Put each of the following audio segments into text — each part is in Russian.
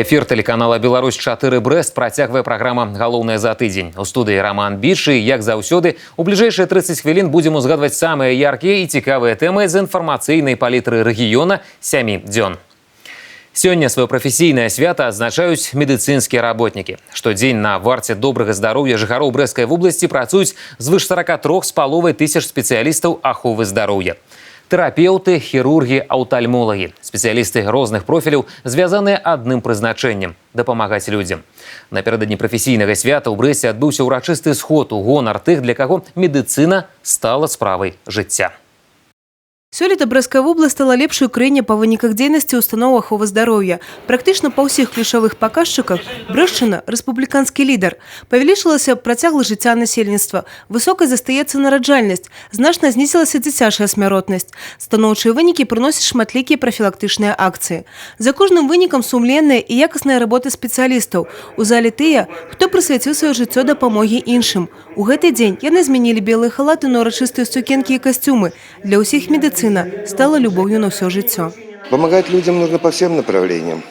Эфир телеканала «Беларусь-4 Брест» працягвае праграма «Галоўнае за тыдзень». У студыі Роман Бічы, як заўсёды, у бліжэйшыя 30 хвілін будзем узгадваць самыя яркія і цікавыя тэмы з інфармацыйнай палітры рэгіёна 7 дзён. Сёння сваё прафесійнае свята адзначаюць медыцынскія работнікі. Штодзень на варце добрага здароўя жыхароў Брэсцкай вобласці працуюць звыш 43,5 тысяч спецыялістаў аховы здароўя. Тэрапеўты, хірургі, аўтальмолагі. Спецыялісты розных профіляў звязаныя адным прызначэннем – дапамагаць людзям. Напярэдадні прафесійнага свята ў Брэсце адбыўся ўрачысты сход у гонар тых, для каго медыцына стала справай жыцця. Сёлета Брэсцкая вобласць стала лепшай у краіне па выніках дзейнасці устаноў аховы здароўя. Практычна па ўсіх ключавых паказчыках Брэшчына – рэспубліканскі лідар. Павялічылася працягласць жыцця насельніцтва, высокай застаецца нараджальнасць, значна знізілася дзіцячая смяротнасць. Станоўчыя вынікі прыносяць шматлікія прафілактычныя акцыі. За кожным вынікам сумленная і якасная работа спецыялістаў. У зале тыя, хто прысвяціў сваё жыццё дапамогі іншым. У гэты дзень яны змянілі белыя халаты на урачыстыя сукенкі і касцюмы. Для ўсіх медыцына стала любовью на все життя. Помогать людям нужно по всем направлениям.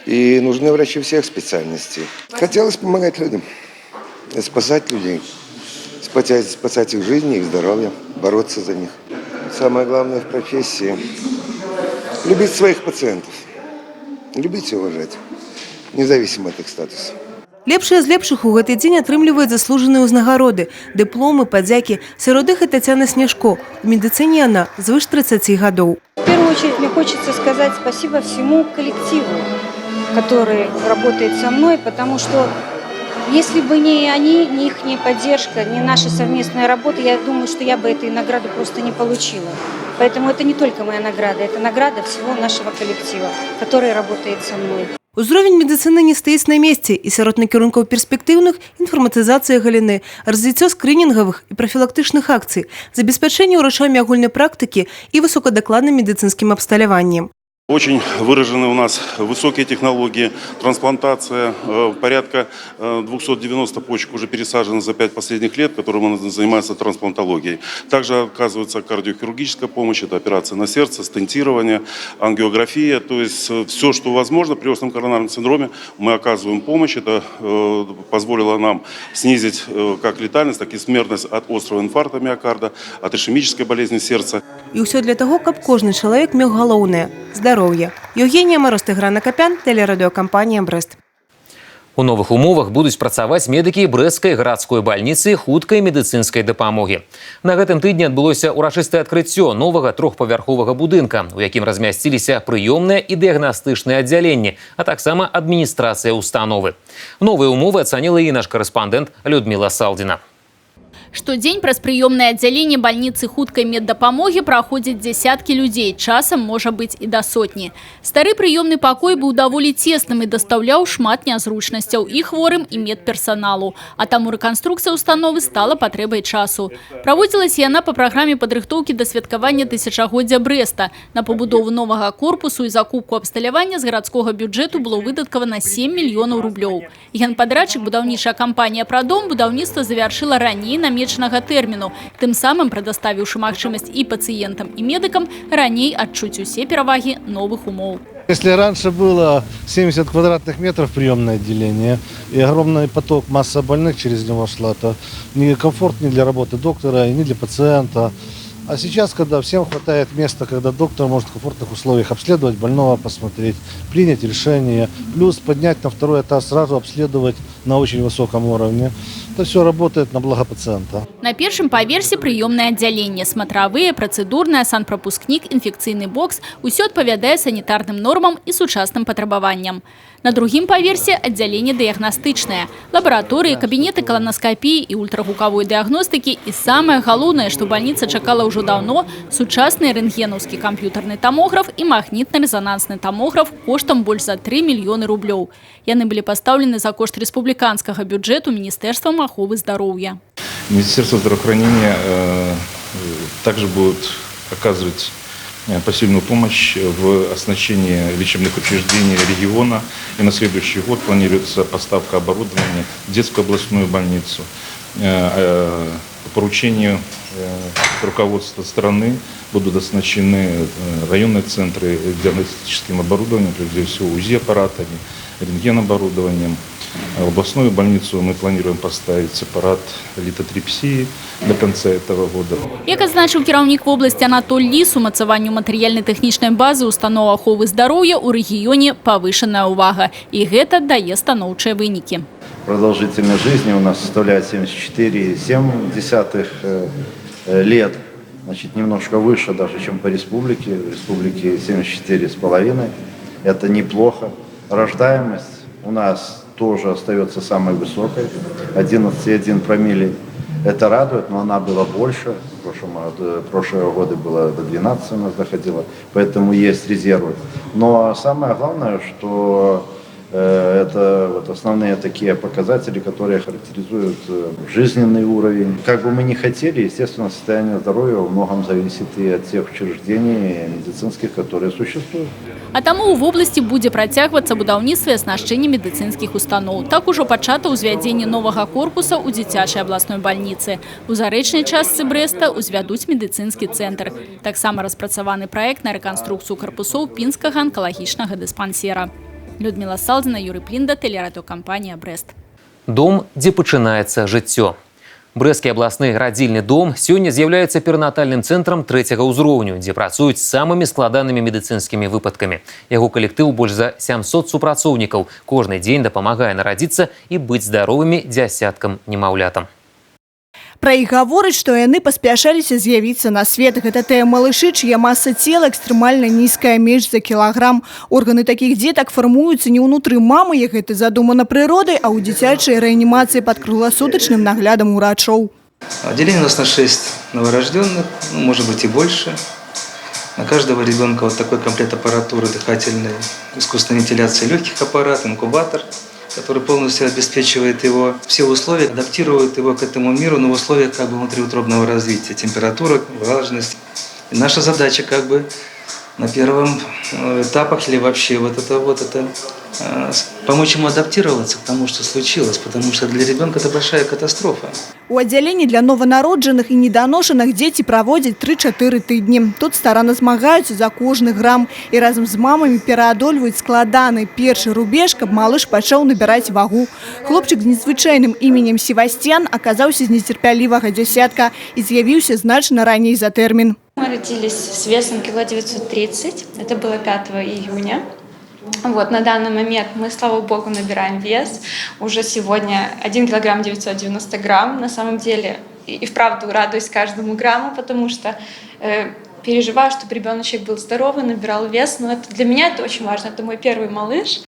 И нужны врачи всех специальностей. Хотелось помогать людям, спасать людей, спасать их жизни, их здоровье, бороться за них. Самое главное в профессии – любить своих пациентов, любить и уважать, независимо от их статуса. Лепшыя з лепшых у гэты дзень атрымліваюць заслужаныя ўзнагароды, дыпломы, падзякі. Сярод іх і Тацяна Снежко. У медыцыне яна звыш 30 гадоў. В первую очередь мне хочется сказать спасибо всему коллективу, который работает со мной, потому что если бы не они, не их поддержка, не наша совместная работа, я думаю, что я бы этой награды просто не получила. Поэтому это не только моя награда, это награда всего нашего коллектива, который работает со мной. Узровень медыцыны не стаіць на месцы, і сярод накірункаў перспектыўных інфарматызацыя галіны, развіццё скрынінгавых і прафілактычных акцый, забеспячэнне ўрачамі агульнай практыкі і высокадакладным медыцынскім абсталяваннем. Очень выражены у нас высокие технологии, трансплантация, порядка 290 почек уже пересажено за 5 последних лет, которым занимается трансплантологией. Также оказывается кардиохирургическая помощь, это операция на сердце, стентирование, ангиография, то есть все, что возможно при остром коронарном синдроме, мы оказываем помощь. Это позволило нам снизить как летальность, так и смертность от острого инфаркта миокарда, от ишемической болезни сердца. І ўсё для таго, каб кожны чалавек меў галоўнае – здароўе. Еўгенія Мароз, Тыгран Акапян, тэлерадыёкампанія «Брэст». У новых умовах будуць працаваць медыкі Брэсцкай гарадской бальніцы хуткай медыцынскай дапамогі. На гэтым тыдні адбылося ўрачыстае адкрыццё новага трохпавярховага будынка, у якім размясціліся прыёмныя і дыягнастычныя аддзяленні, а таксама адміністрацыя установы. Новыя умовы ацаніла і наш карэспандэнт Людмила Салдина. Штодзень праз прыёмнае аддзяленне бальніцы хуткай меддапамогі праходзяць дзясяткі людзей, часам можа быць і да сотні. Стары прыёмны пакой быў даволі цесным і дастаўляў шмат нязручнасцяў і хворым, і медперсаналу. А таму рэканструкцыя установы стала патрэбай часу. Праводзілася яна па праграме падрыхтоўкі да святкавання тысячагоддзя Брэста. На пабудову новага корпусу і закупку абсталявання з гарадскога бюджэту было выдаткавана 7 мільёнаў рублёў. Генпадрядчык будаўнічая кампанія «Прадом» будаўніцтва завяршыла раней намечанага тэрміну, тым самым прадаставіўшы магчымасць і пацыентам, і медыкам раней адчуць усе перавагі новых умоў. Если раньше было 70 квадратных метров приемное отделение и огромный поток, масса больных через него шла, то некомфорт ни для работы доктора, ни для пациента. А сейчас, когда всем хватает места, когда доктор может в комфортных условиях обследовать больного, посмотреть, принять решение, плюс поднять на второй этаж, сразу обследовать на очень высоком уровне, это все работает на благо пациента. На першым паверсе прыёмнае аддзяленне, смотравыя, працэдурная, санпрапускнік, інфекцыйны бокс – усё адпавядае санітарным нормам і сучасным патрабаванням. На другім паверсе аддзяленне дыягнастычнае, лабараторыі, кабінеты колоноскопіі і ультрагукавой дыягностыкі і самае галоўнае, што бальніца чакала ўжо даўно – сучасны рэнтгенаўскі камп'ютарны тамограф і магнітна-резонансны тамограф коштам больш за 3 мільёны рублёў. Яны былі пастаўлены за кошт рэспубліканскага бюджэту Міністэрствам аховы здароўя. Министерство здравоохранения также будет оказывать посильную помощь в оснащении лечебных учреждений региона. И на следующий год планируется поставка оборудования в детскую областную больницу. По поручению руководства страны будут оснащены районные центры диагностическим оборудованием, прежде всего УЗИ-аппаратами, рентгеноборудованием. В областную больницу мы планируем поставить аппарат литотрипсии до конца этого года. Як адзначыў кіраўнік вобласці Анатоль Ліс, умацаванню матэрыяльна-тэхнічнай базы устаноў аховы здароўя ў рэгіёне павышаная ўвага. І гэта дае станоўчыя вынікі. Продолжительность жизни у нас составляет 74,7 лет. Значит, немножко выше даже, чем по республике. В республике 74,5. Это неплохо. Рождаемость у нас тоже остается самой высокой. 11,1 промилле. Это радует, но она была больше. В прошлые годы было до 12 у нас доходило. Поэтому есть резервы. Но самое главное, что это вот основные такие показатели, которые характеризуют жизненный уровень. Как бы мы ни хотели, естественно, состояние здоровья во многом зависит и от тех учреждений медицинских, которые существуют. А таму ў вобласці будзе працягвацца будаўніцтва і аснашчэнне медыцынскіх устаноў. Так ужо пачата ўзвядзенне новага корпуса ў дзіцячай абласной бальніцы. У зарэчнай частцы Брэста ўзвядуць медыцынскі цэнтр. Таксама распрацаваны праект на рэканструкцыю карпусоў пінскага анкалагічнага дыспансера. Людмила Салдина, Юрий Плинда, телерадиокомпания «Брест». Дом, дзе пачынаецца жыццё. Брэсцкі абласны радзільны дом сёння з'яўляецца перынатальным цэнтрам 3-го ўзроўню, дзе працуюць з самымі складанымі медыцынскімі выпадкамі. Яго калектыў больш за 700 супрацоўнікаў. Кожны дзень дапамагае нарадзіцца і быць здаровымі дзясяткам немаўлятам. Пра іх гавораць, што яны паспяшаліся з'явіцца на свет. Гэта тыя малышы, чыя маса цела экстрэмальна нізкая, менш за кілаграм. Органы такіх дзетак фармуюцца не ўнутры мамы, як гэта задумана прыродай, а ў дзіцячай рэанімацыі пад кругласутачным наглядам урачоў. Отделение у нас на 6 новорожденных, может быть и больше. На каждого ребенка вот такой комплект аппаратуры дыхательной, искусственной вентиляции легких аппарат, инкубатор, который полностью обеспечивает его все условия, адаптирует его к этому миру, но в условиях как бы внутриутробного развития, температура, влажность. И наша задача как бы на первом этапах или вообще это помочь ему адаптироваться к тому, что случилось, потому что для ребенка это большая катастрофа. У аддзяленні для нованароджаных і неданошаных дзеці праводзяць 3-4 тыдні. Тут старанна змагаюцца за кожны грам і разам з мамамі пераадольваюць складаны першы рубеж, каб малыш пачаў набіраць вагу. Хлопчык з незвычайным іменем Севастьян аказаўся з нецярпялівага дзясятка і з'явіўся значна раней за тэрмін. Мы родились с весом кило 930, это было 5 июня. Вот, на данный момент мы, слава богу, набираем вес. Уже сегодня 1 килограмм 990 грамм. На самом деле, и вправду радуюсь каждому грамму, потому что переживаю, чтобы ребеночек был здоровый, набирал вес. Но это, для меня это очень важно, это мой первый малыш.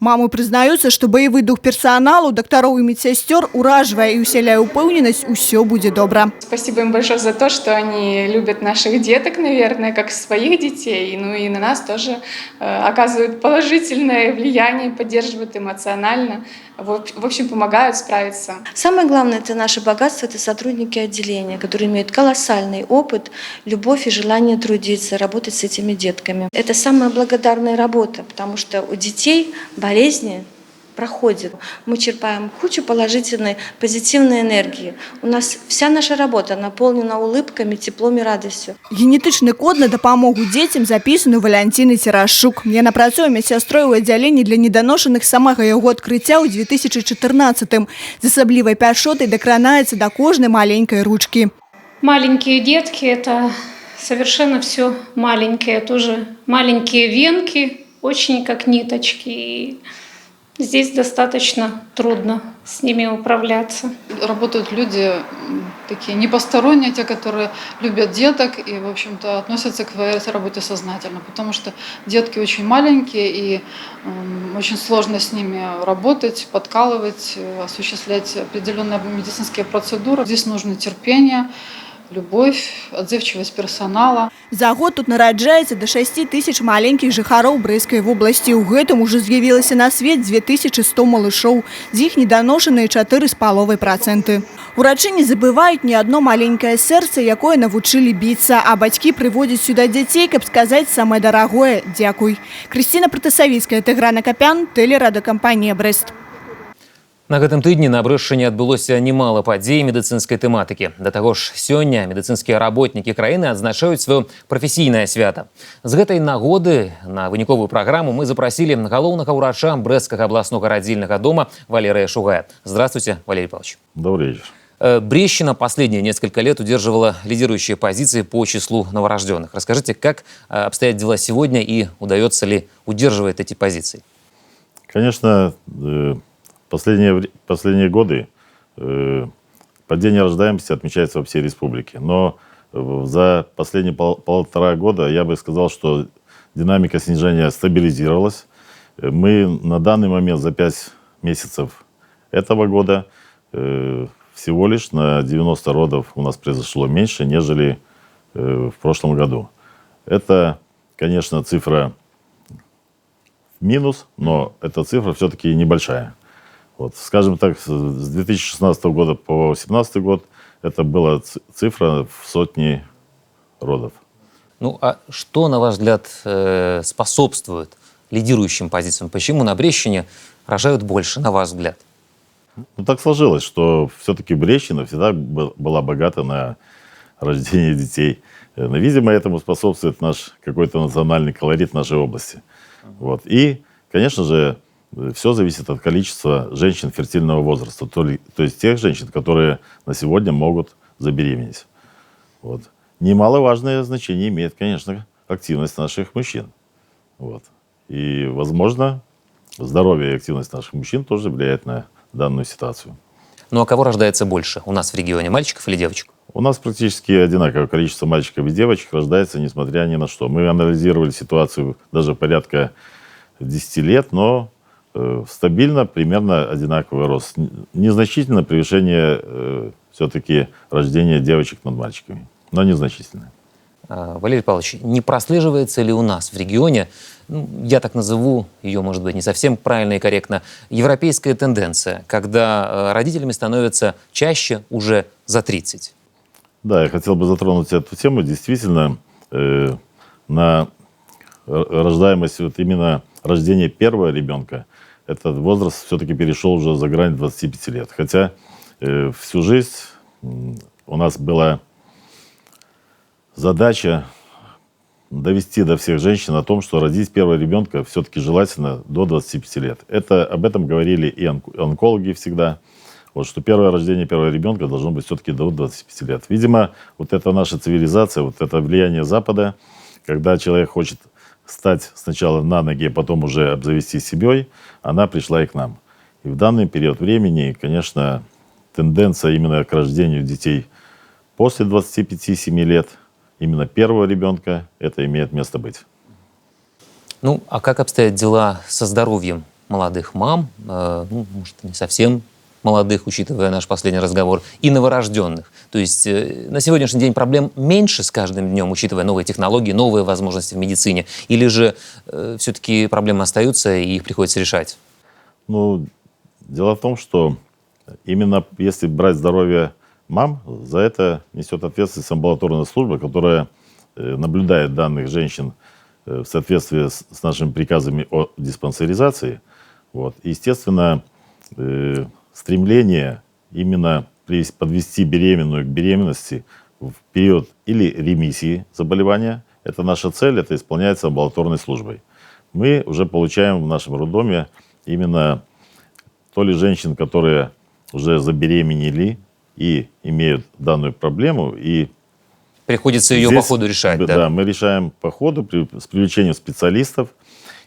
Мамы признаются, что боевой дух персоналу, докторов и медсестер ураживая и усиляя упевненность, все будет добро. Спасибо им большое за то, что они любят наших деток, наверное, как своих детей. Ну и на нас тоже оказывают положительное влияние, поддерживают эмоционально. В общем, помогают справиться. Самое главное, это наше богатство, это сотрудники отделения, которые имеют колоссальный опыт, любовь и желание трудиться, работать с этими детками. Это самая благодарная работа, потому что у детей болезни проходят. Мы черпаем кучу положительной, позитивной энергии. У нас вся наша работа наполнена улыбками, теплом и радостью. Генетичный код на допомогу детям записан у Валентины Терашук. Яна працуе медсястрой у аддзяленні для неданошаных самага яго адкрыцця ў 2014-м. З асаблівай пяшотай дакранаецца до кожнай маленькой ручки. Маленькие детки – это совершенно все маленькие. Тоже маленькие венки, очень как ниточки. Здесь достаточно трудно с ними управляться. Работают люди такие не посторонние, те, которые любят деток и, в общем-то, относятся к своей работе сознательно, потому что детки очень маленькие и очень сложно с ними работать, подкалывать, осуществлять определенные медицинские процедуры. Здесь нужно терпение, любовь, отзывчивость персонала. За год тут нараджаецца до 6 тысяч маленьких жыхароў Брэсцкай вобласці. У гэтым уже з'явілася на свет 2100 малышоў. З іх неданошаныя 4,5%. Урачы не забываюць ні одно маленькое сэрца, якое навучылі біцца, а бацькі прыводзяць сюда дзяцей, каб сказаць самае дарагое «дзякуй». Крысціна Пратасавіцкая, Тыгран Акапян, телерадиокомпания «Брест». На гэтым тыдні на Брэшчыне адбылося немало падзей медыцынскай тэматыкі. Да таго ж, сёння медыцынскія работнікі краіны адзначаюць сваё прафесійнае свята. З гэтай нагоды на выніковую праграму мы запрасілі галоўнага ўрача Брэсцкага абласнога радзільнага дома Валерия Шугая. Здравствуйте, Валерий Павлович. Добрый вечер. Брещина последние несколько лет удерживала лидирующие позиции по числу новорожденных. Расскажите, как обстоят дела сегодня и удается ли удерживать эти позиции? Конечно, последние годы падение рождаемости отмечается во всей республике. Но за последние полтора года я бы сказал, что динамика снижения стабилизировалась. Мы на данный момент за 5 месяцев этого года всего лишь на 90 родов у нас произошло меньше, нежели в прошлом году. Это, конечно, цифра в минус, но эта цифра все-таки небольшая. Вот, скажем так, с 2016 года по 2018 год это была цифра в сотни родов. Ну, а что, на ваш взгляд, способствует лидирующим позициям? Почему на Брещине рожают больше, на ваш взгляд? Ну, так сложилось, что все-таки Брещина всегда была богата на рождение детей. Видимо, этому способствует наш какой-то национальный колорит нашей области. Вот. И, конечно же, все зависит от количества женщин фертильного возраста, то есть тех женщин, которые на сегодня могут забеременеть. Вот. Немаловажное значение имеет, конечно, активность наших мужчин. Вот. И, возможно, здоровье и активность наших мужчин тоже влияет на данную ситуацию. Ну а кого рождается больше у нас в регионе, мальчиков или девочек? У нас практически одинаковое количество мальчиков и девочек рождается, несмотря ни на что. Мы анализировали ситуацию даже порядка 10 лет, но стабильно примерно одинаковый рост. Незначительное превышение все-таки рождения девочек над мальчиками, но незначительное. Валерий Павлович, не прослеживается ли у нас в регионе, я так назову ее, может быть, не совсем правильно и корректно, европейская тенденция, когда родителями становятся чаще уже за 30? Да, я хотел бы затронуть эту тему. Действительно, на рождаемость, вот именно рождение первого ребенка, этот возраст все-таки перешел уже за грань 25 лет. Хотя всю жизнь у нас была задача довести до всех женщин о том, что родить первого ребенка все-таки желательно до 25 лет. Об этом говорили и онкологи всегда, вот, что первое рождение первого ребенка должно быть все-таки до 25 лет. Видимо, вот это наша цивилизация, вот это влияние Запада, когда человек хочет стать сначала на ноги, а потом уже обзавестись семьей, она пришла и к нам. И в данный период времени, конечно, тенденция именно к рождению детей после 25-7 лет, именно первого ребенка, это имеет место быть. Ну, а как обстоят дела со здоровьем молодых мам, может, не совсем молодых, учитывая наш последний разговор, и новорожденных? То есть на сегодняшний день проблем меньше с каждым днем, учитывая новые технологии, новые возможности в медицине? Или же все-таки проблемы остаются и их приходится решать? Ну, дело в том, что именно если брать здоровье мам, за это несет ответственность амбулаторная служба, которая наблюдает данных женщин в соответствии с нашими приказами о диспансеризации. Вот. Естественно, стремление именно подвести беременную к беременности в период или ремиссии заболевания, это наша цель, это исполняется амбулаторной службой. Мы уже получаем в нашем роддоме именно то ли женщин, которые уже забеременели и имеют данную проблему, и приходится ее по ходу решать, да? Да, мы решаем по ходу с привлечением специалистов.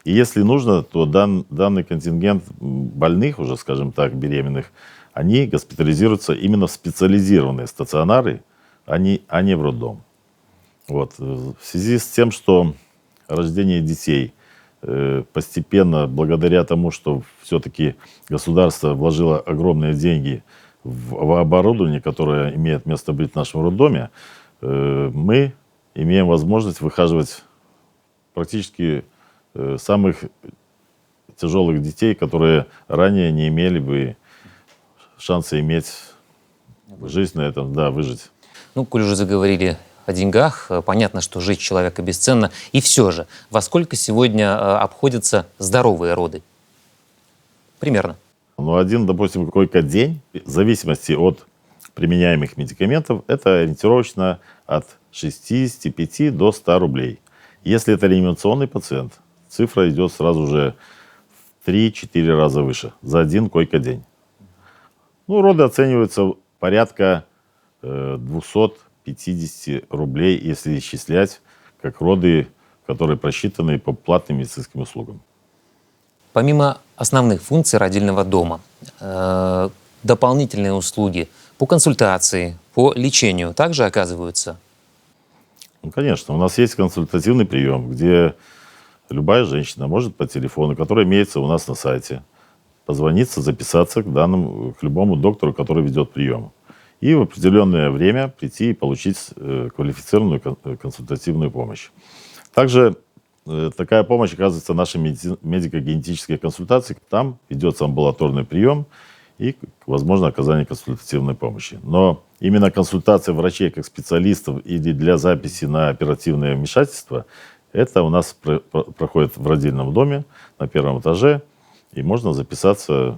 И если нужно, то данный контингент больных, уже, скажем так, беременных, они госпитализируются именно в специализированные стационары, а не в роддом. Вот. В связи с тем, что рождение детей постепенно, благодаря тому, что все-таки государство вложило огромные деньги в оборудование, которое имеет место быть в нашем роддоме, мы имеем возможность выхаживать практически самых тяжелых детей, которые ранее не имели бы шанса иметь жизнь на этом, да, выжить. Ну, коль уже заговорили о деньгах, понятно, что жизнь человека бесценна. И все же, во сколько сегодня обходятся здоровые роды? Примерно. У но один, допустим, койко-день, в зависимости от применяемых медикаментов, это ориентировочно от 65 до 100 рублей. Если это реанимационный пациент, цифра идет сразу же в 3-4 раза выше за один койко-день. Ну, роды оцениваются порядка 250 рублей, если исчислять как роды, которые просчитаны по платным медицинским услугам. Помимо основных функций родильного дома, дополнительные услуги по консультации, по лечению также оказываются? Ну, конечно, у нас есть консультативный прием, где любая женщина может по телефону, который имеется у нас на сайте, позвониться, записаться к любому доктору, который ведет прием. И в определенное время прийти и получить квалифицированную консультативную помощь. Также такая помощь оказывается в нашей медико-генетической консультации. Там ведется амбулаторный прием и, возможно, оказание консультативной помощи. Но именно консультация врачей как специалистов или для записи на оперативное вмешательство, это у нас проходит в родильном доме на 1-м этаже, и можно записаться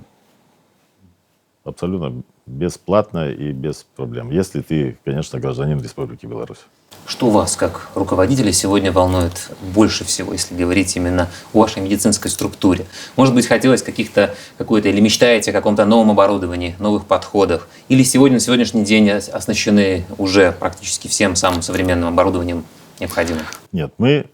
абсолютно бесплатно и без проблем, если ты, конечно, гражданин Республики Беларусь. Что вас, как руководителя, сегодня волнует больше всего, если говорить именно о вашей медицинской структуре? Может быть, хотелось какой-то, или мечтаете о каком-то новом оборудовании, новых подходах? Или на сегодняшний день оснащены уже практически всем самым современным оборудованием необходимым? Нет, мы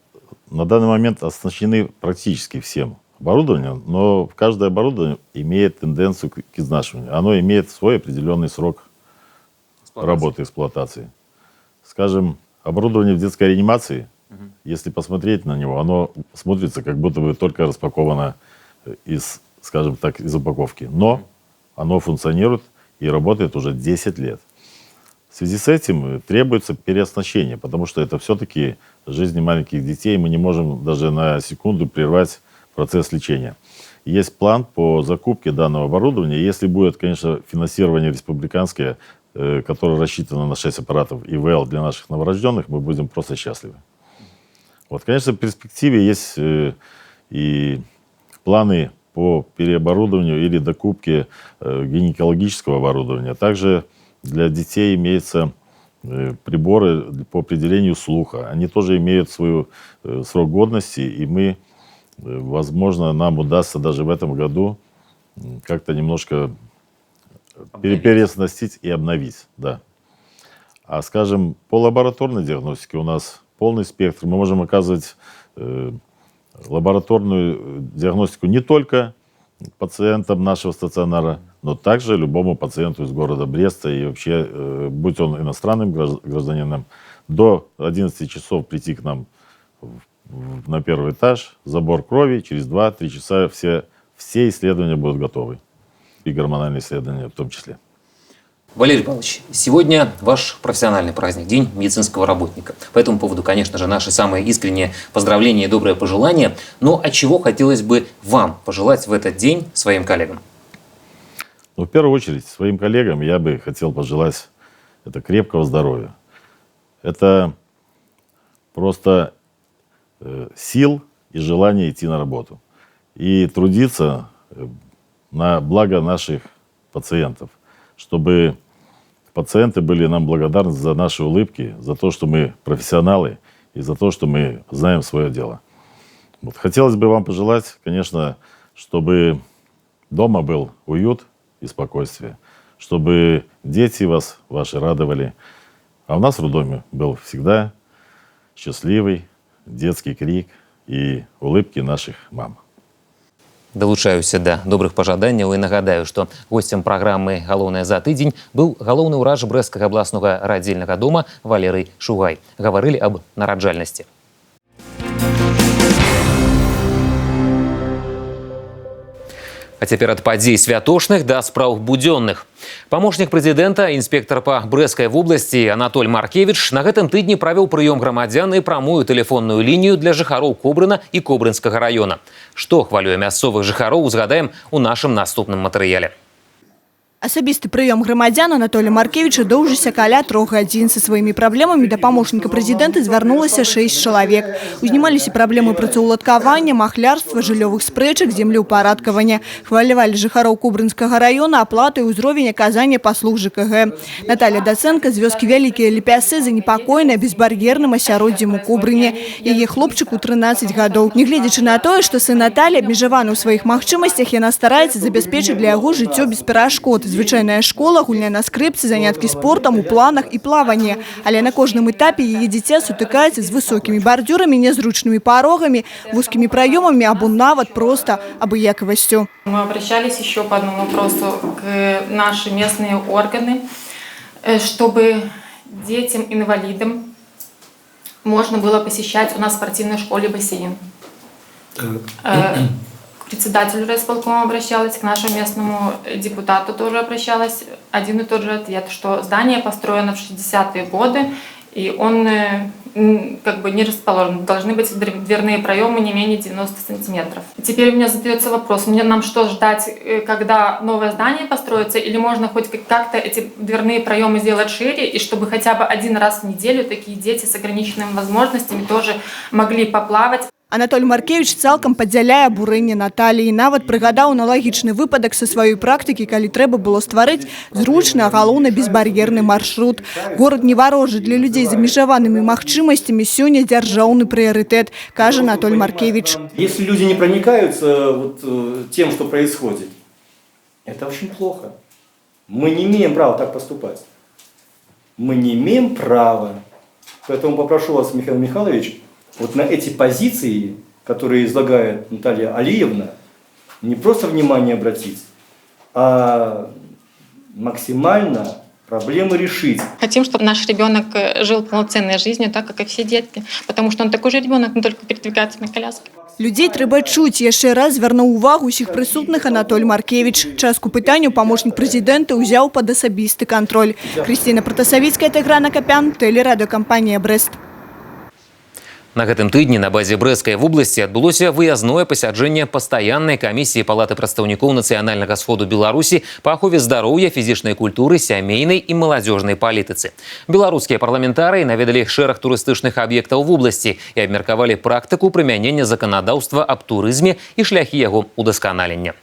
на данный момент оснащены практически всем оборудованием, но каждое оборудование имеет тенденцию к изнашиванию. Оно имеет свой определенный срок работы, эксплуатации. Скажем, оборудование в детской реанимации, если посмотреть на него, оно смотрится, как будто бы только распаковано из упаковки. Но оно функционирует и работает уже 10 лет. В связи с этим требуется переоснащение, потому что это все-таки жизни маленьких детей. Мы не можем даже на секунду прервать процесс лечения. Есть план по закупке данного оборудования. Если будет, конечно, финансирование республиканское, которое рассчитано на 6 аппаратов ИВЛ для наших новорожденных, мы будем просто счастливы. Конечно, в перспективе есть и планы по переоборудованию или докупке гинекологического оборудования. Также для детей имеются приборы по определению слуха. Они тоже имеют свой срок годности, и возможно, нам удастся даже в этом году как-то немножко переоснастить и обновить. Да. А, скажем, по лабораторной диагностике у нас полный спектр. Мы можем оказывать лабораторную диагностику не только пациентам нашего стационара, но также любому пациенту из города Бреста. И вообще, будь он иностранным гражданином, до 11 часов прийти к нам на 1-й этаж, забор крови, через 2-3 часа все исследования будут готовы. И гормональные исследования в том числе. Валерий Павлович, сегодня ваш профессиональный праздник, День медицинского работника. По этому поводу, конечно же, наши самые искренние поздравления и добрые пожелания. Но от чего хотелось бы вам пожелать в этот день своим коллегам? В первую очередь, своим коллегам я бы хотел пожелать крепкого здоровья. Это просто сил и желание идти на работу. И трудиться на благо наших пациентов, чтобы пациенты были нам благодарны за наши улыбки, за то, что мы профессионалы и за то, что мы знаем свое дело. Хотелось бы вам пожелать, конечно, чтобы дома был уют и спокойствие, чтобы дети ваши радовали, а у нас в роддоме был всегда счастливый детский крик и улыбки наших мам. Далучаюся да добрых пожаданняў і нагадаю, што госцем праграмы «Галоўнае за тыдзень» быў галоўны ўрач брэсцкага абласнога радзільнага дома Валерый Шугай. Гаварылі аб нараджальнасці. А цяпер ад падзей святочных да спраў будзённых. Памочнік прэзідэнта, інспектар па Брэсцкай вобласці Анатоль Маркевіч на гэтым тыдні правёў прыём грамадзян і прамую тэлефонную лінію для жыхароў Кобрына і Кобрынскага раёна. Што хвалюе мясцовых жыхароў, узгадаем у нашым наступным матэрыяле. Асабісты прыём грамадзян Анатолія Маркевіча доўжыўся каля 3 гадзін. Са сваімі праблемамі да памочніка прэзідэнта звярнулася 6 чалавек. Узнімаліся праблемы працаўладкавання, махлярства, жыллёвых спрэчак, землеўпарадкавання. Хвалявалі жыхароў Кубрынскага раёна аплатай ўзровень аказання паслуг ЖКГ. Наталья Дацэнка з вёскі Вялікія Ліпясы занепакоена безбар'ерным асяроддзем у Кубрыне. Яе хлопчыку 13 гадоў. Нягледзячы на тое, што сын Наталі абмежаваны ў сваіх магчымасцях, яна стараецца забяспечыць для яго жыццё без перашкод. Звычайная школа, гульня на скрыпцы, заняткі спортам у планах і плаванне. Але на кожным этапе яе дзіця сутыкаецца з высокімі бардзюрамі, нязручнымі парогамі, вузкімі праёмамі або нават проста абыякавасцю. Мы обращались еще по одному вопросу к наши местные органы, чтобы детям-инвалидам можно было посещать у нас в спортивной школе бассейн. К председателю райисполкома обращалась, к нашему местному депутату тоже обращалась. Один и тот же ответ, что здание построено в 60-е годы, и он как бы не расположен. Должны быть дверные проемы не менее 90 сантиметров. Теперь у меня задается вопрос, нам что ждать, когда новое здание построится, или можно хоть как-то эти дверные проемы сделать шире, и чтобы хотя бы один раз в неделю такие дети с ограниченными возможностями тоже могли поплавать. Анатолій Маркевіч цалкам падзяляе абурэнне Наталіі. Нават прыгадаў аналагічны выпадак са сваёй практыкі, калі трэба было стварыць зручны, а галоўна безбар'ерны маршрут. Горад не варожы для людзей з абмежаванымі магчымасцямі сёння дзяржаўны прыярытэт, кажа Анатолій Маркевіч. Если люди не проникаются тем, что происходит, это очень плохо. Мы не имеем права так поступать. Мы не имеем права. Поэтому попрошу вас, Михаил Михайлович, вот на эти позиции, которые излагает Наталья Алиевна, не просто внимание обратить, а максимально проблемы решить. Хотим, чтобы наш ребенок жил полноценной жизнью, так как и все детки, потому что он такой же ребенок, но только передвигается на коляске. Людзей трэба чуць. Яшчэ раз звярнуў увагу усіх прысутных Анатолій Маркевіч. Частку пытанняў памочнік прэзідэнта ўзяў пад асабісты кантроль. Крысціна Пратасавіцкая, Тайгран Акапян, тэлерадыёкампанія «Брэст». На гэтым тыдні на базе Брэсцкай вобласці адбылося выязное пасяджэнне пастаяннай камісіі Палаты прадстаўнікоў нацыянальнага сходу Беларусі па ахове здароўя, фізічнай культуры, сямейнай і маладзёжнай палітыцы. Беларускія парламентарыі наведалі шэраг турыстычных аб'ектаў вобласці і абмеркавалі практыку прымянення заканадаўства аб турызме і шляхі яго удасканалення.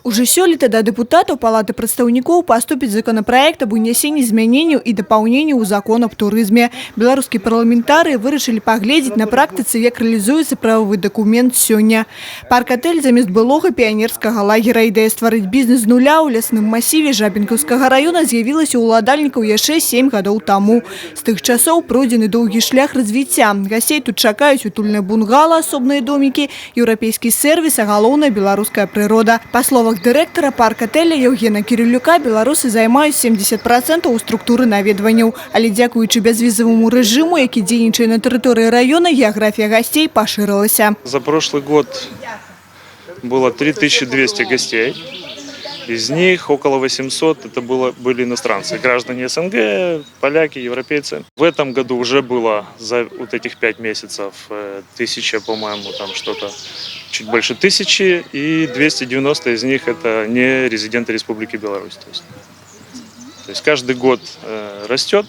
Уже сёлета да депутатаў Палаты прадстаўнікоў паступіць законопроект об унесенні змяненняў і дапаўненняў у закон аб турызме. Беларускія парламентарыі вырашылі паглядзець на практыцы, як рэалізуецца правовы дакумент сёння. Парк-отель замест былога піянерскага лагера. Ідэя стварыць бізнес з нуля ў лясным масіве Жабінкаўскага района з'явілася ў уладальнікаў яшчэ 7 гадоў таму. З тых часоў пройдзены доўгі шлях развіцця. Гасцей тут чакаюць утульныя бунгала, асобныя домікі, еўрапейскі сервіс, а галоўная беларуская прырода. Па словах дырэктара парк-отеля Евгена Кирилюка, беларусы займаюць 70% у структуры наведванняў. Але дзякуючы бязвізаваму рэжыму, які дзейнічае на тэрыторыі района, геаграфія гасцей пашырылася. За прошлый год было 3200 гостей. Из них около 800 это были иностранцы, граждане СНГ, поляки, европейцы. В этом году уже было за вот этих 5 месяцев 1000, по-моему, там что-то чуть больше 1000, и 290 из них это не резиденты Республики Беларусь. То есть каждый год растет,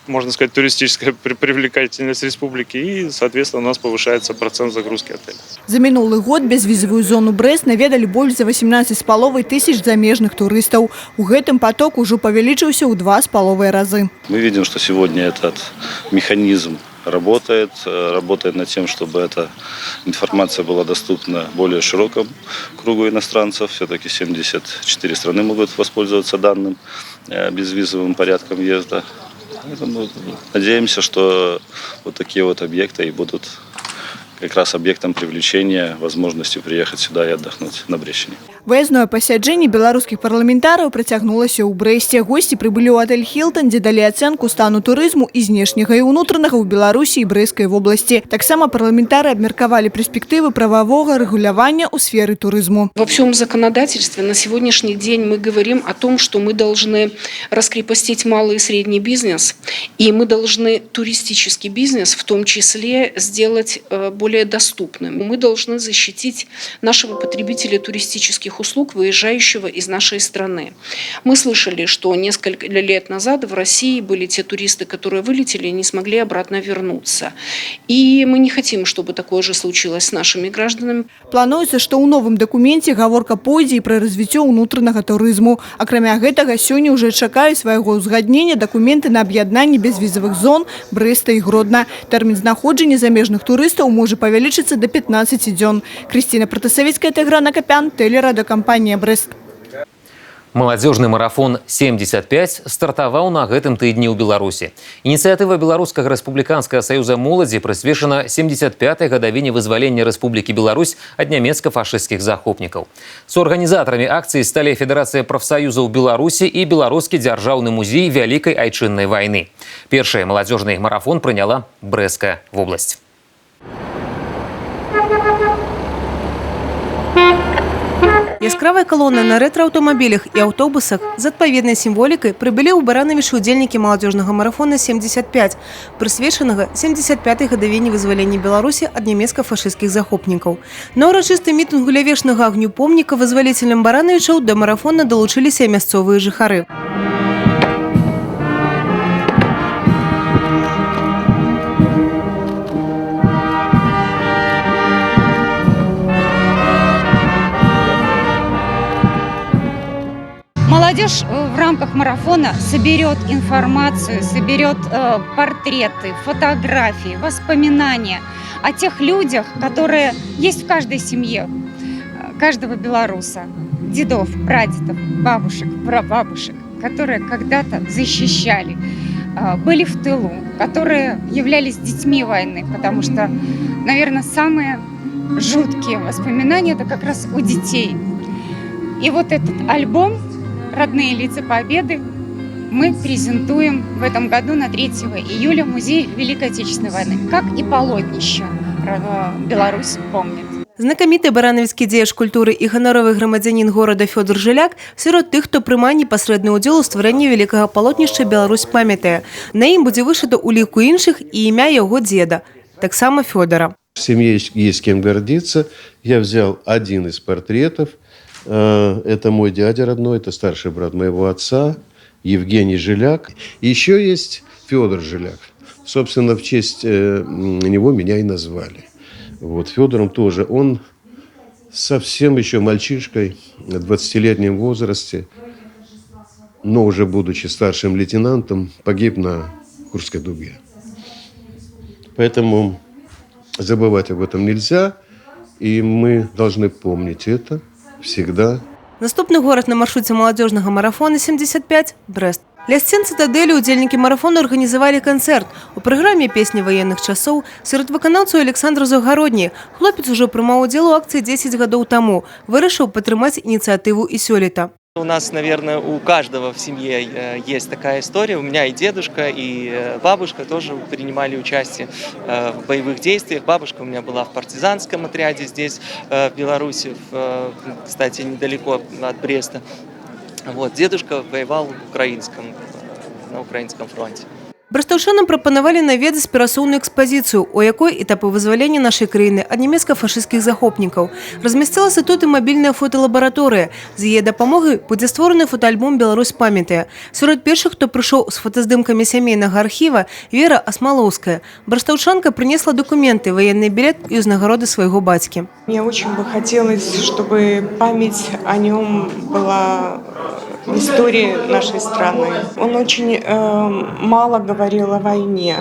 можно сказать, туристическая привлекательность республики, и, соответственно, у нас повышается процент загрузки отеля. За минулый год безвизовую зону Брэст наведали больше за 18,5 тысяч замежных туристов. У гэтым поток уже повеличился в 2,5 раза. Мы видим, что сегодня этот механизм работает над тем, чтобы эта информация была доступна более широкому кругу иностранцев. Все-таки 74 страны могут воспользоваться данным безвизовым порядком въезда. Поэтому надеемся, что вот такие вот объекты и будут как раз объектом привлечения возможности приехать сюда и отдохнуть на Брещине. Выездное пасяджэнне беларускіх парламентараў працягнулася ў Брэсце. Госці прыбылі ў отель «Хілтон», дзе далі ацэнку стану турызму і знешняга і ўнутранага ў Беларусі і Брэсцкай вобласці. Таксама парламентары абмеркавалі перспектывы правового регулирования у сферы туризму. Во всем законодательстве на сегодняшний день мы говорим о том, что мы должны раскрепостить малый и средний бизнес, и мы должны туристический бизнес в том числе сделать более более доступным. Мы должны защитить нашего потребителя туристических услуг, выезжающего из нашей страны. Мы слышали, что несколько лет назад в России были те туристы, которые вылетели и не смогли обратно вернуться. И мы не хотим, чтобы такое же случилось с нашими гражданами. Плануецца, што ў новым дакуменце гаворка пойдзе і пра развіццё ўнутранага турызму. Акрамя гэтага, сёння ўжо чакаюць свайго ўзгаднення дакументы на аб'яднанне бязвізавых зон Брэста і Гродна. Тэрмін знаходжання замежных турыстаў можа павялічыцца да 15 дзён. Крысціна Пратасавіцкая, Тыгран Акапян, тэлерадыёкампанія «Брэст». Маладзёжны марафон 75 стартаваў на гэтым тыдні ў Беларусі. Ініцыятыва Беларускага рэспубліканскага саюза моладзі прысвечана 75-й гадавіне вызвалення Рэспублікі Беларусь ад нямецка-фашысцкіх захопнікаў. Суарганізатарамі акцыі сталі Федэрацыя прафсаюзаў Беларусі і Беларускі дзяржаўны музей Вялікай айчыннай вайны. Першы маладзёжны марафон прыняла Брэсцкая вобласць. Яскравая колонна на ретро-аўтамабілях і аўтобусах з адпаведнай сімволікай прыбылі ў Баранавічы ўдзельнікі маладзёжнага марафона 75, прысвечанага 75-й гадавіне вызвалення Беларусі ад нямецка-фашысцкіх захопнікаў. На ўрачыстым мітынгу ля вечнага агню помніка вызваліцелям Баранавічаў да марафона далучыліся мясцовыя жыхары. Молодежь в рамках марафона соберет информацию, соберет портреты, фотографии, воспоминания о тех людях, которые есть в каждой семье, каждого белоруса. Дедов, прадедов, бабушек, прабабушек, которые когда-то защищали, были в тылу, которые являлись детьми войны, потому что, наверное, самые жуткие воспоминания это как раз у детей. И вот этот альбом «Родные лица Победы» мы презентуем в этом году на 3 июля в Музее Великой Отечественной войны, как и полотнище «Беларусь помнит». Знакаміты баранавіцкі дзеяч культуры і ганаровы грамадзянін горада Фёдор Жыляк сярод тых, хто прымае непасрэдны ўдзел у стварэнні вялікага палотнішча «Беларусь памятае». На ім будзе вышыта ў ліку іншых і імя яго дзеда, таксама Фёдора. В семье есть кем гордиться. Я взял один из портретов. Это мой дядя родной, это старший брат моего отца, Евгений Жиляк. Еще есть Федор Жиляк. Собственно, в честь него меня и назвали. Вот, Федором тоже. Он совсем еще мальчишкой, в 20-летнем возрасте, но уже будучи старшим лейтенантом, погиб на Курской дуге. Поэтому забывать об этом нельзя, и мы должны помнить это всегда. Наступны горад на маршруце маладзёжнага марафона 75 – Брэст. Ля сцен цытадэлі ўдзельнікі марафону арганізавалі канцэрт. У праграме песні ваенных часоў сярод выканаўцаў Александр Загародні. Хлопец ужо прымаў удзел у акцыі 10 гадоў таму. Вырашыў падтрымаць ініцыятыву і сёлета. У нас, наверное, у каждого в семье есть такая история. У меня и дедушка, и бабушка тоже принимали участие в боевых действиях. Бабушка у меня была в партизанском отряде здесь, в Беларуси, кстати, недалеко от Бреста. Вот, дедушка воевал на украинском фронте. Брастаўчанам прапанавалі наведаць перасоўную экспазіцыю, у якой этапы вызвалення нашай краіны ад нямецка-фашысцкіх захопнікаў. Размясцілася тут і мабільная фоталабараторыя. З яе дапамогай будзе створаны фотоальбом «Беларусь памятае». Сярод першых, хто прыйшоў з фотаздымкамі сямейнага архіва, Вера Асмалоўская. Брастаўчанка принесла документы, военный билет и узнагороды своего батьки. Мне очень бы хотелось, чтобы память о нем была в истории нашей страны. Он очень мало говорил о войне.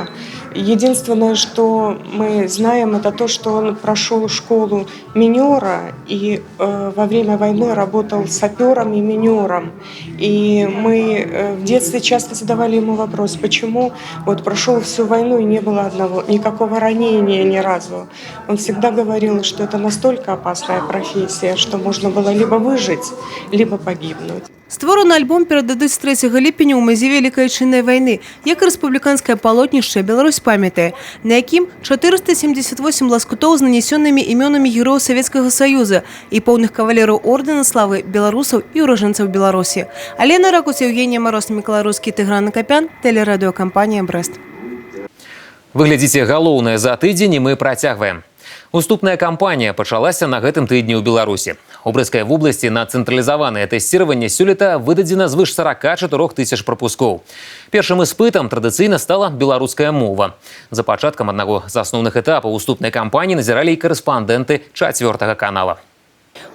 Единственное, что мы знаем, это то, что он прошел школу минера и во время войны работал сапером и минером. И мы в детстве часто задавали ему вопрос, почему вот прошел всю войну и не было никакого ранения ни разу. Он всегда говорил, что это настолько опасная профессия, что можно было либо выжить, либо погибнуть. Створаны альбом перададуць з 3 ліпеня ў Музей Великай Отечественной войны, як і рэспубліканскае палотнішча «Беларусь памятае», на якім 478 ласкутоў з нанесенымі імёнамі герояў Савецкага Саюза і поўных кавалераў ордэна славы беларусаў і ўраджэнцаў Беларусі. Алена Ракус, Евгения Мороз, Миколай Русский, Тыгран Акапян, тэлерадыёкампанія «Брэст». Вы глядзіце галоўнае за тыдзень, і мы працягваем. Уступная кампанія пачалася на гэтым тыдні ў Беларусі. У Брэскай вобласці на цэнтралізаванае тэсціраванне сёлета выдадзена звыш 44 тысяч прапускоў. Першым іспытам традыцыйна стала беларуская мова. За пачаткам аднаго з асноўных этапаў уступнай кампаніі назіралі і карэспандэнты 4-га канала.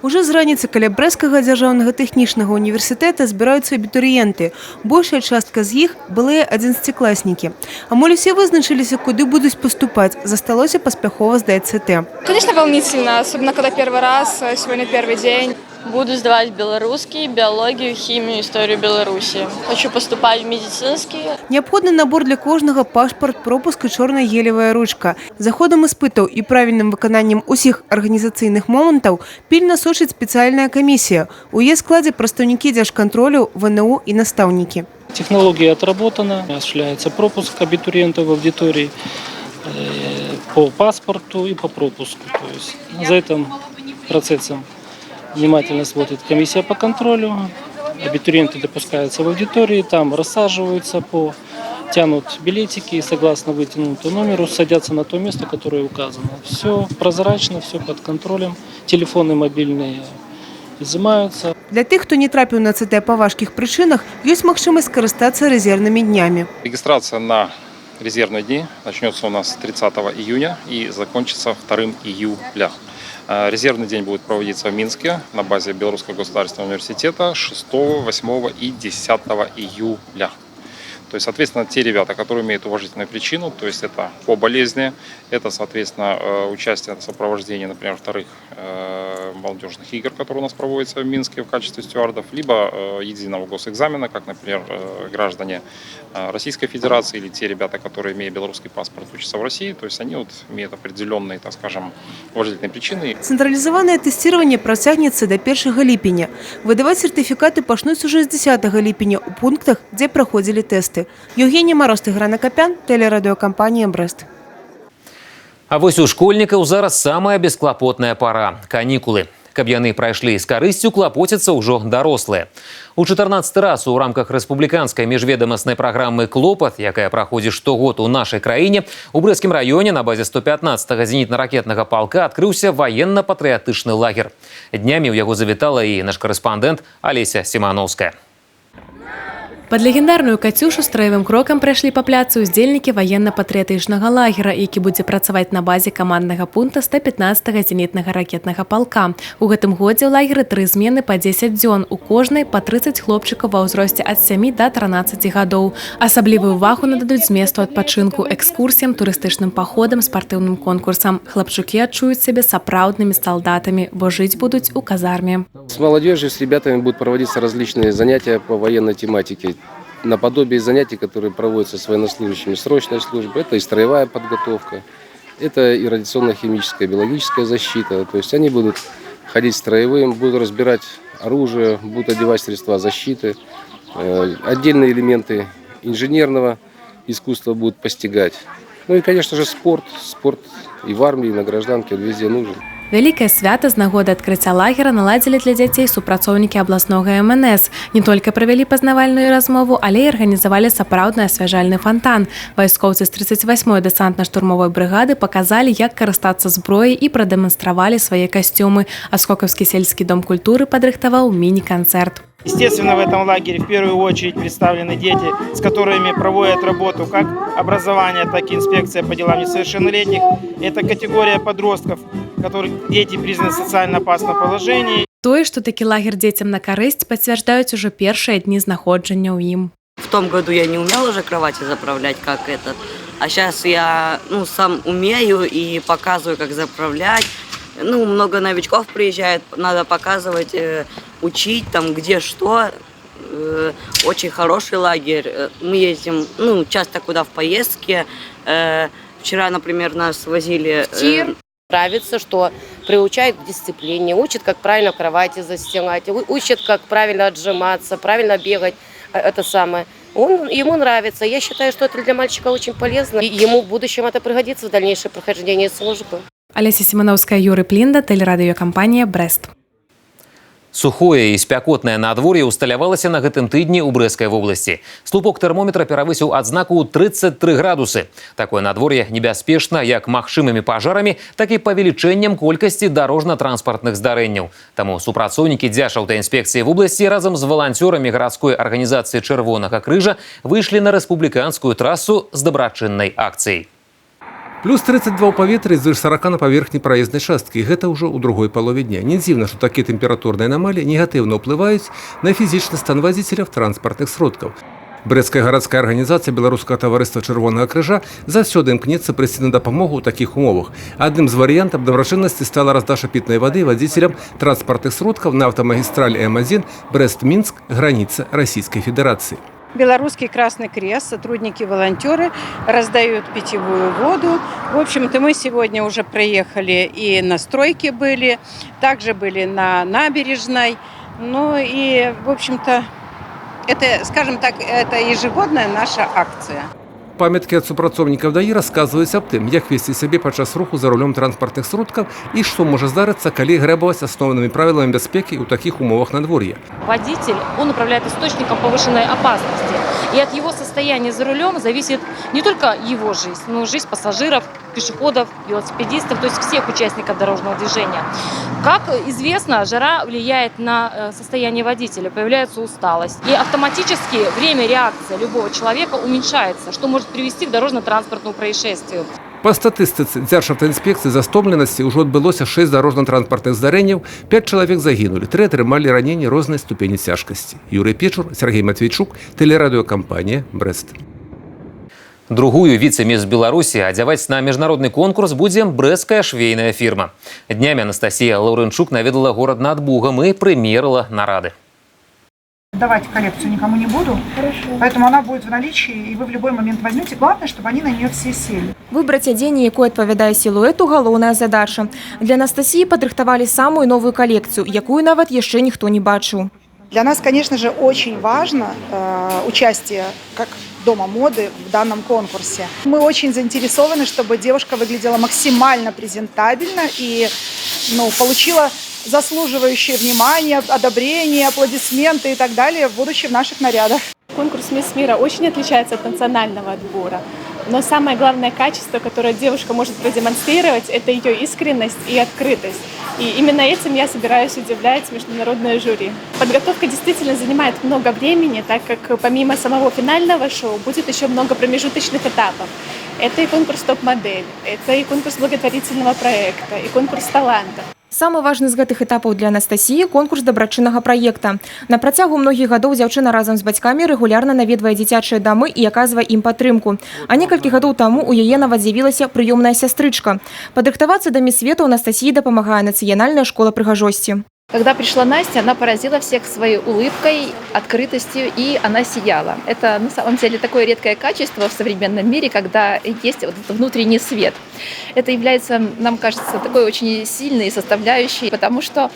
Уже з раніцы каля Брэскага дзяржаўнага тэхнічнага універсітэта збіраюцца абітурыенты. Большая частка з іх былыя 11-класнікі. Амаль усе вызначыліся, куды будуць паступаць. Засталося паспяхова здаць ЦТ. Конечно, волнительно, особенно когда первый раз, сегодня первый день. Буду сдавать белорусский, биологию, химию, историю Беларуси. Хочу поступать в медицинский. Неабходны набор для кожнага пашпарт, пропуск і чорная гелевая ручка. За ходам іспытаў і правільным выкананнем усіх арганізацыйных момантаў пільна сочыць спецыяльная камісія. У яе складзе прадстаўнікі дзяржкантролю, ВНУ і настаўнікі. Технология отработана, осуществляется пропуск абитуриентов в аудитории по паспорту и по пропуску. То есть за этим процессом внимательно смотрит комиссия по контролю, абитуриенты допускаются в аудитории, там рассаживаются, тянут билетики и согласно вытянутому номеру садятся на то место, которое указано. Все прозрачно, все под контролем, телефоны мобильные изымаются. Для тых, хто не трапіў на ЦТ па важкіх прычынах, ёсць магчымасць скарыстацца резервнымі днямі. Регистрация на резервные дни начнется у нас 30 июня и закончится 2 июля. Резервный день будет проводиться в Минске на базе Белорусского государственного университета 6, 8 и 10 июля. То есть, соответственно, те ребята, которые имеют уважительную причину, то есть это по болезни, это, соответственно, участие в сопровождении, например, вторых молодежных игр, которые у нас проводятся в Минске в качестве стюардов, либо единого госэкзамена, как, например, граждане Российской Федерации или те ребята, которые, имея белорусский паспорт, учатся в России, то есть они имеют определенные, так скажем, уважительные причины. Цэнтралізаванае тэсціраванне працягнецца да 1 ліпеня. Выдаваць сертыфікаты пачнуць уже з 10 ліпеня ў пунктах, дзе праходзілі тэсты. Евгения Мороз, Тиграна Копян, телерадиокомпания «Брест». А вось у школьнікаў зараз самая бесклапотная пара – канікулы. Каб яны прайшлі з карысцю, клапоцяцца ўжо дарослыя. У 14 раз у рамках рэспубліканскай міжведамаснай праграмы «Клопат», якая праходзіць штогод у нашай краіне, у Брэскім раёне на базе 115-го зенітна-ракетнага палка адкрыўся ваенна-патрыятычны лагер. Днямі ў яго завітала і наш карэспандэнт Алеся Сімановская. Под легендарную «Катюшу» строевым кроком прайшлі па пляцу ўздзельнікі ваенна-патрыятычнага лагера, які будзе працаваць на базе каманднага пункта 115-го зенітнага ракетнага палка. У гэтым годзе ў лагеры 3 змены па 10 дзён, у кожнай па 30 хлопчыкаў ва ўзросце ад 7 да 13 гадоў. Асаблівую увагу нададуць зместу адпачынку, экскурсіям, турыстычным паходам, спартыўным конкурсам. Хлапчукі адчуюць сябе сапраўднымі салдатамі, бо жыць будуць у казарме. С молодежью, с ребятами будут проводиться различные занятия по военной тематике. Наподобие занятий, которые проводятся с военнослужащими срочной службы. Это и строевая подготовка, это и радиационно-химическая, биологическая защита. То есть они будут ходить строевым, будут разбирать оружие, будут одевать средства защиты. Отдельные элементы инженерного искусства будут постигать. Ну и, конечно же, спорт. Спорт и в армии, и на гражданке, он везде нужен. Вялікае свята з нагоды адкрыцця лагера наладзілі для дзяцей супрацоўнікі абласнога МНС. Не толькі правялі пазнавальную размову, але і арганізавалі сапраўдны асвяжальны фантан. Вайскоўцы з 38-й дэсантна-штурмовай брыгады паказалі, як карыстацца зброяй і прадэманстравалі свае касцюмы. А Скокаўскі сельскі дом культуры падрыхтаваў міні-канцэрт. Естественно, в этом лагере в первую очередь представлены дети, с которыми проводят работу как образование, так и инспекция по делам несовершеннолетних. Это категория подростков, которых дети признаны в социально опасном положении. Тое, што такі лагер дзецям на карысць, пацвярджаюць ужо першыя дні знаходжання ў ім. В том году я не умела уже кровати заправлять, как этот. А сейчас я сам умею и показываю, как заправлять. Много новичков приезжает, надо показывать, учить, там, где что. Очень хороший лагерь. Мы ездим, часто куда в поездки. Вчера, например, нас возили... Нравится, что приучают к дисциплине, учат, как правильно кровати застилать, учат, как правильно отжиматься, правильно бегать. Это самое. Ему нравится. Я считаю, что это для мальчика очень полезно. И ему в будущем это пригодится в дальнейшем прохождении службы. Алеся Сімановская, Юрий Плінда, телерадиокомпания «Брест». Сухое і спякотнае надвор'е усталявалася на гэтым тыдні ў Брэсцкай вобласці. Слупок тэрмометра перавысіў адзнаку 33 градусы. Такое надвор'е небяспечна як магчымымі пажарамі, так і павелічэннем колькасці дарожна-транспартных здарэнняў. Таму супрацоўнікі Дзяржаўтаінспекцыі вобласці разам з валанцёрамі гарадской арганізацыі Чырвонага крыжа выйшлі на рэспубліканскую трасу з дабрачыннай акцыяй. Плюс 32 ў паветры, звыш 40 на паверхні праезнай часткі. Гэта ўжо ў другой палове дня. Не дзіўна, што такія тэмпературныя анамаліі негатыўна ўплываюць на фізічны стан вазіцеляў транспартных сродкаў. Брэсцкая гарадская арганізацыя Беларускага таварыства Чырвонага крыжа заўсёды імкнецца прыйсці на дапамогу ў такіх умовах. Адным з варыянтаў дабрачыннасці стала раздача пітнай вады вадзіцелям транспартных сродкаў на аўтамагістралі М1 Брэст-Мінск, граніца Расійскай Федэрацыі. Белорусский Красный Крест, сотрудники-волонтеры раздают питьевую воду. В общем-то, мы сегодня уже проехали и на стройке были, также были на набережной. Ну и, в общем-то, это, скажем так, это ежегодная наша акция. Памяткі ад супрацоўнікаў ДАІ расказваюць аб тым, як весці сябе падчас руху за рулём транспартных сродкаў і што можа здарыцца, калі грэбаваць асноўнымі правіламі бяспекі ў такіх умовах надвор'я. Водитель, он управляет источником повышенной опасности. И от его состояния за рулем зависит не только его жизнь, но и жизнь пассажиров, пешеходов, велосипедистов, то есть всех участников дорожного движения. Как известно, жара влияет на состояние водителя, появляется усталость. И автоматически время реакции любого человека уменьшается, что может привести к дорожно-транспортному происшествию. Па статыстыцы Дзяржаўтаінспекцыі за стомленасці ўжо адбылося 6 дарожна-транспартных здарэнняў, 5 чалавек загінулі, 3 атрымалі раненні рознай ступені цяжкасці. Юрый Печур, Сергей Матвейчук, тэлерадыёкампанія «Брэст». Другую віцэ-міс Беларусі адзяваць на міжнародны конкурс будзе брэсцкая швейная фірма. Днямі Анастасія Лаўрэнчук наведала горад над Бугам і прымерыла нарады. Давать коллекцию никому не буду, поэтому она будет в наличии, и вы в любой момент возьмете. Главное, чтобы они на нее все сели. Выбраць адзенне, якое адпавядае сілуэту, галоўная задача. Для Анастасии падрыхтавалі самую новую коллекцию, якую нават яшчэ ніхто не бачыў. Для нас, конечно же, очень важно участие как Дома моды в данном конкурсе. Мы очень заинтересованы, чтобы девушка выглядела максимально презентабельно и получила заслуживающие внимания, одобрения, аплодисменты и так далее в будущем в наших нарядах. Конкурс «Мисс Мира» очень отличается от национального отбора. Но самое главное качество, которое девушка может продемонстрировать, это ее искренность и открытость. И именно этим я собираюсь удивлять международное жюри. Подготовка действительно занимает много времени, так как помимо самого финального шоу будет еще много промежуточных этапов. Это и конкурс топ-модель, это и конкурс благотворительного проекта, и конкурс талантов. Самы важны з гэтых этапаў для Анастасіі конкурс дабрачыннага праекта. На працягу многіх гадоў дзяўчына разам з бацькамі рэгулярна наведвае дзіцячыя дамы і аказвае ім падтрымку. А некалькі гадоў таму у яе нават з'явілася прыёмная сястрычка. Падрыхтавацца да міс свету Анастасіі дапамагае Нацыянальная школа прыгажосці. Когда пришла Настя, она поразила всех своей улыбкой, открытостью, и она сияла. Это на самом деле такое редкое качество в современном мире, когда есть вот этот внутренний свет. Это является, нам кажется, такой очень сильной составляющей, потому что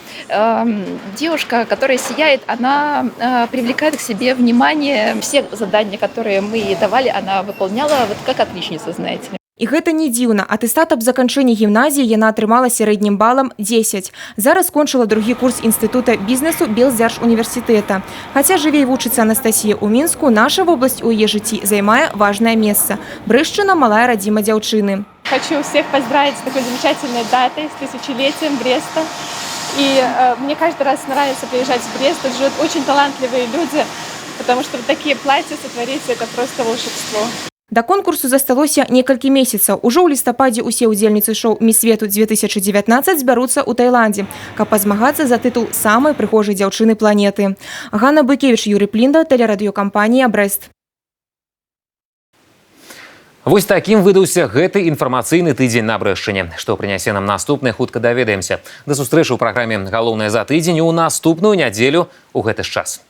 девушка, которая сияет, она привлекает к себе внимание. Все задания, которые мы ей давали, она выполняла вот как отличница, знаете ли. І гэта не дзіўна. Атэстат аб заканчэнні гімназіі яна атрымала сярэднім балам 10. Зараз скончыла другі курс інстытута бізнесу Белздзяржуніверсітэта. Хаця жыве і вучыцца Анастасія ў Мінску, наша вобласць у яе жыцці займае важнае месца. Брэшчына – малая радзіма дзяўчыны. Хочу всех поздравить с такой замечательной датой, с тысячелетием Бреста. И мне каждый раз нравится приезжать в Брест. Тут живут очень талантливые люди, потому что вот такие платья сотворить – это просто волшебство. Да конкурсу засталося некалькі месяцаў. Ужо ў лістападзе усе ўдзельніцы шоу «Міс Свету 2019» збяруцца ў Таіландзе, каб пазмагацца за тытул самай прыгожай дзяўчыны планеты. Ганна Быкевіч, Юрый Плінда, тэлерадыёкампанія «Брэст». Вось такім выдаўся гэты інфармацыйны тыдзень на Брэшчыне. Што прынясе нам наступны, хутка даведаемся. Да сустрэчы ў праграме «Галоўнае за тыдзень» у наступную нядзелю ў гэты ж час.